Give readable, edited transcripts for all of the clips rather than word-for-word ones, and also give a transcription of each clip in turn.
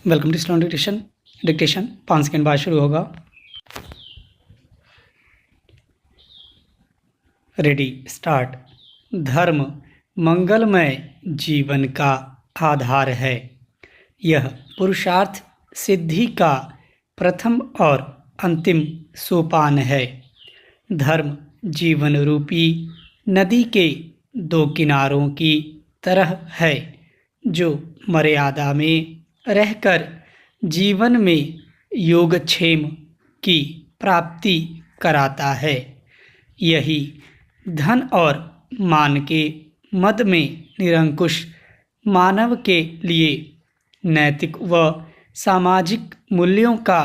Welcome to slow dictation 5 second बाद शुरू होगा। Ready start. धर्म मंगलमय जीवन का आधार है। यह पुरुषार्थ सिद्धि का प्रथम और अंतिम सोपान है। धर्म जीवन रूपी नदी के दो किनारों की तरह है, जो मर्यादा में रहकर जीवन में योगक्षेम की प्राप्ति कराता है। यही धन और मान के मद में निरंकुश मानव के लिए नैतिक व सामाजिक मूल्यों का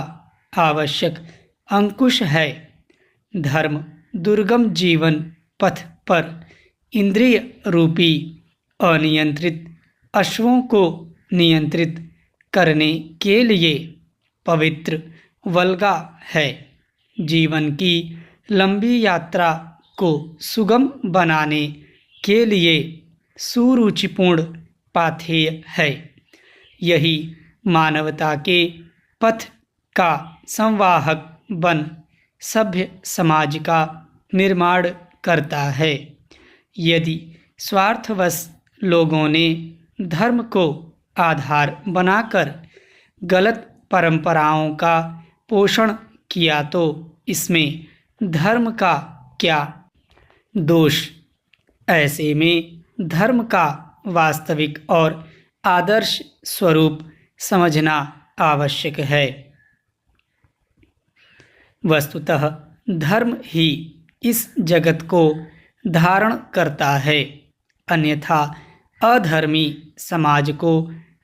आवश्यक अंकुश है। धर्म दुर्गम जीवन पथ पर इंद्रिय रूपी अनियंत्रित अश्वों को नियंत्रित करने के लिए पवित्र वल्गा है। जीवन की लंबी यात्रा को सुगम बनाने के लिए सुरुचिपूर्ण पाथेय है। यही मानवता के पथ का संवाहक बन सभ्य समाज का निर्माण करता है। यदि स्वार्थवश लोगों ने धर्म को आधार बनाकर गलत परंपराओं का पोषण किया तो इसमें धर्म का क्या दोष। ऐसे में धर्म का वास्तविक और आदर्श स्वरूप समझना आवश्यक है। वस्तुतः धर्म ही इस जगत को धारण करता है, अन्यथा अधर्मी समाज को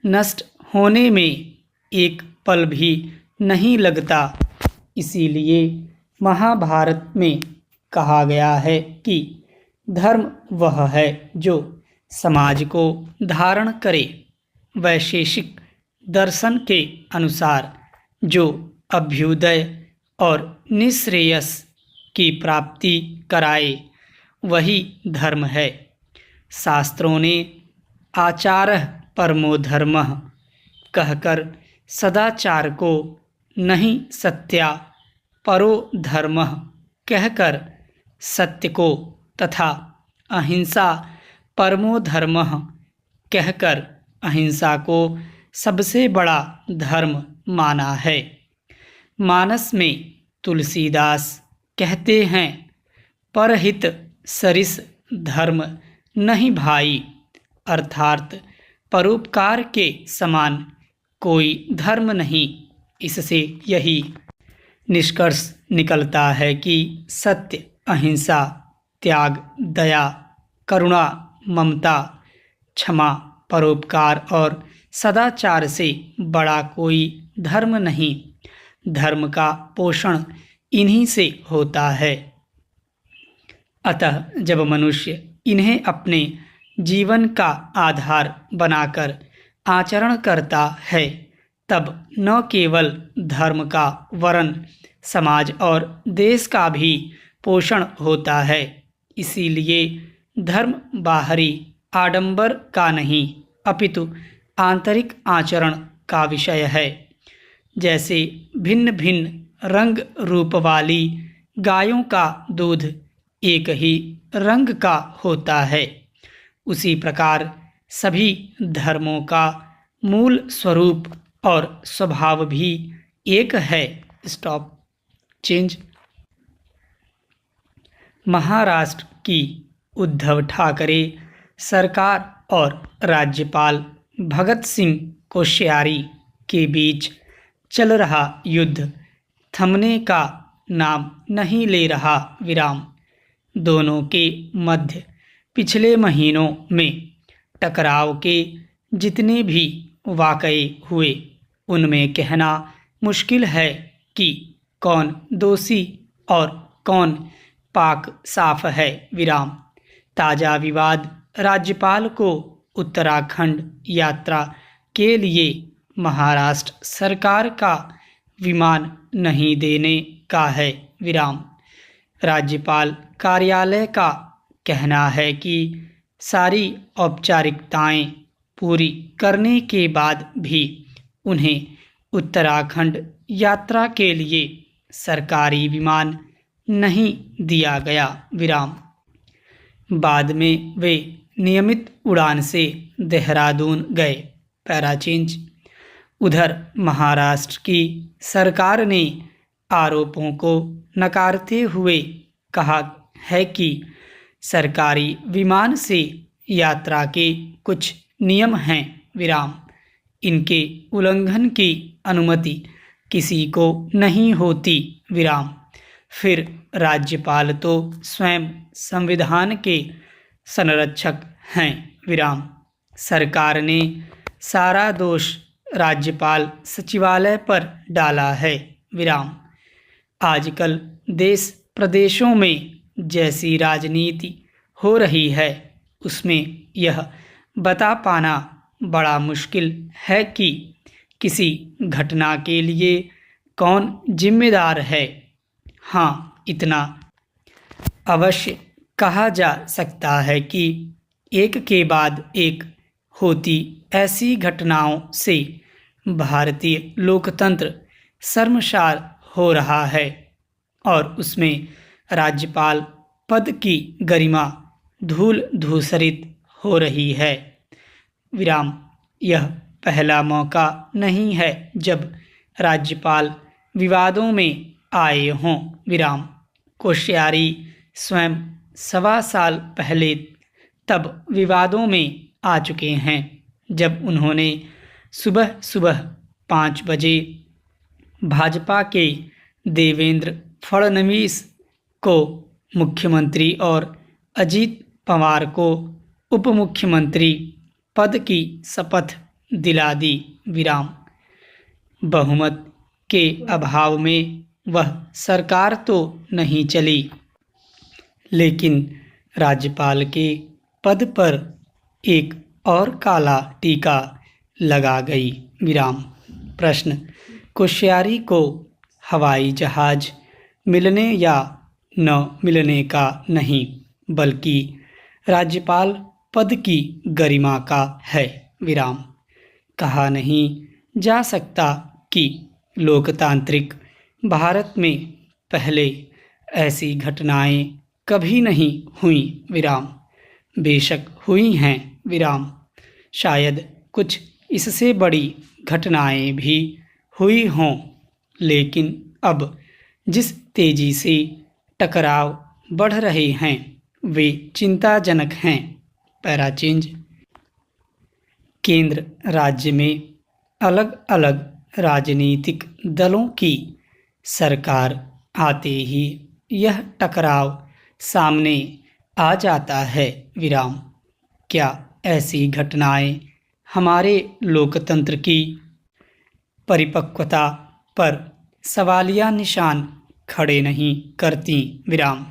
नष्ट होने में एक पल भी नहीं लगता। इसीलिए महाभारत में कहा गया है कि धर्म वह है जो समाज को धारण करे। वैशेषिक दर्शन के अनुसार जो अभ्युदय और निःश्रेयस की प्राप्ति कराए, वही धर्म है। शास्त्रों ने आचारः परमो धर्मः कहकर सदाचार को नहीं सत्या परो धर्मः कहकर सत्य को तथा अहिंसा परमो धर्मः कहकर अहिंसा को सबसे बड़ा धर्म माना है। मानस में तुलसीदास कहते हैं, परहित सरिस धर्म नहीं भाई, अर्थात परोपकार के समान कोई धर्म नहीं। इससे यही निष्कर्ष निकलता है कि सत्य, अहिंसा, त्याग, दया, करुणा, ममता, क्षमा, परोपकार और सदाचार से बड़ा कोई धर्म नहीं। धर्म का पोषण इन्हीं से होता है। अतः जब मनुष्य इन्हें अपने जीवन का आधार बनाकर आचरण करता है, तब न केवल धर्म का वरन समाज और देश का भी पोषण होता है। इसीलिए धर्म बाहरी आडंबर का नहीं, अपितु आंतरिक आचरण का विषय है। जैसे भिन्न भिन्न रंग रूप वाली गायों का दूध एक ही रंग का होता है, उसी प्रकार सभी धर्मों का मूल स्वरूप और स्वभाव भी एक है। Stop change. महाराष्ट्र की उद्धव ठाकरे सरकार और राज्यपाल भगत सिंह कोश्यारी के बीच चल रहा युद्ध थमने का नाम नहीं ले रहा। विराम। दोनों के मध्य पिछले महीनों में टकराव के जितने भी वाकये हुए, उनमें कहना मुश्किल है कि कौन दोषी और कौन पाक साफ है। विराम। ताज़ा विवाद राज्यपाल को उत्तराखंड यात्रा के लिए महाराष्ट्र सरकार का विमान नहीं देने का है। विराम। राज्यपाल कार्यालय का कहना है कि सारी औपचारिकताएं पूरी करने के बाद भी उन्हें उत्तराखंड यात्रा के लिए सरकारी विमान नहीं दिया गया। विराम। बाद में वे नियमित उड़ान से देहरादून गए। पैराचेंज। उधर महाराष्ट्र की सरकार ने आरोपों को नकारते हुए कहा है कि सरकारी विमान से यात्रा के कुछ नियम हैं। विराम। इनके उल्लंघन की अनुमति किसी को नहीं होती। विराम। फिर राज्यपाल तो स्वयं संविधान के संरक्षक हैं। विराम। सरकार ने सारा दोष राज्यपाल सचिवालय पर डाला है। विराम। आजकल देश प्रदेशों में जैसी राजनीति हो रही है उसमें यह बता पाना बड़ा मुश्किल है कि किसी घटना के लिए कौन जिम्मेदार है। हाँ, इतना अवश्य कहा जा सकता है कि एक के बाद एक होती ऐसी घटनाओं से भारतीय लोकतंत्र शर्मसार हो रहा है और उसमें राज्यपाल पद की गरिमा धूल धूसरित हो रही है। विराम। यह पहला मौका नहीं है जब राज्यपाल विवादों में आए हों। विराम। कोश्यारी स्वयं 1.25 साल पहले तब विवादों में आ चुके हैं जब उन्होंने सुबह सुबह 5 बजे भाजपा के देवेंद्र फडणवीस को मुख्यमंत्री और अजीत पवार को उप मुख्यमंत्री पद की शपथ दिला दी। विराम। बहुमत के अभाव में वह सरकार तो नहीं चली, लेकिन राज्यपाल के पद पर एक और काला टीका लगा गई। विराम। प्रश्न। कोश्यारी को हवाई जहाज मिलने या न मिलने का नहीं, बल्कि राज्यपाल पद की गरिमा का है। विराम। कहा नहीं जा सकता कि लोकतांत्रिक भारत में पहले ऐसी घटनाएं कभी नहीं हुई। विराम। बेशक हुई हैं। विराम। शायद कुछ इससे बड़ी घटनाएं भी हुई हों, लेकिन अब जिस तेजी से टकराव बढ़ रहे हैं वे चिंताजनक हैं। पैराचेंज। केंद्र राज्य में अलग अलग राजनीतिक दलों की सरकार आते ही यह टकराव सामने आ जाता है। विराम। क्या ऐसी घटनाएं हमारे लोकतंत्र की परिपक्वता पर सवालिया निशान खड़े नहीं करती। विराम।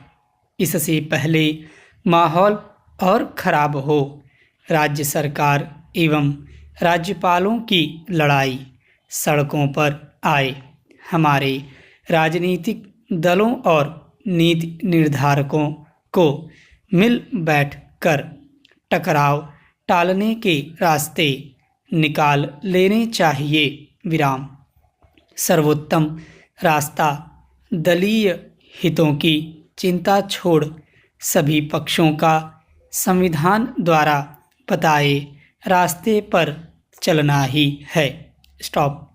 इससे पहले माहौल और खराब हो, राज्य सरकार एवं राज्यपालों की लड़ाई सड़कों पर आए, हमारे राजनीतिक दलों और नीति निर्धारकों को मिल बैठ कर टकराव टालने के रास्ते निकाल लेने चाहिए। विराम। सर्वोत्तम रास्ता दलीय हितों की चिंता छोड़ सभी पक्षों का संविधान द्वारा बताए रास्ते पर चलना ही है। स्टॉप।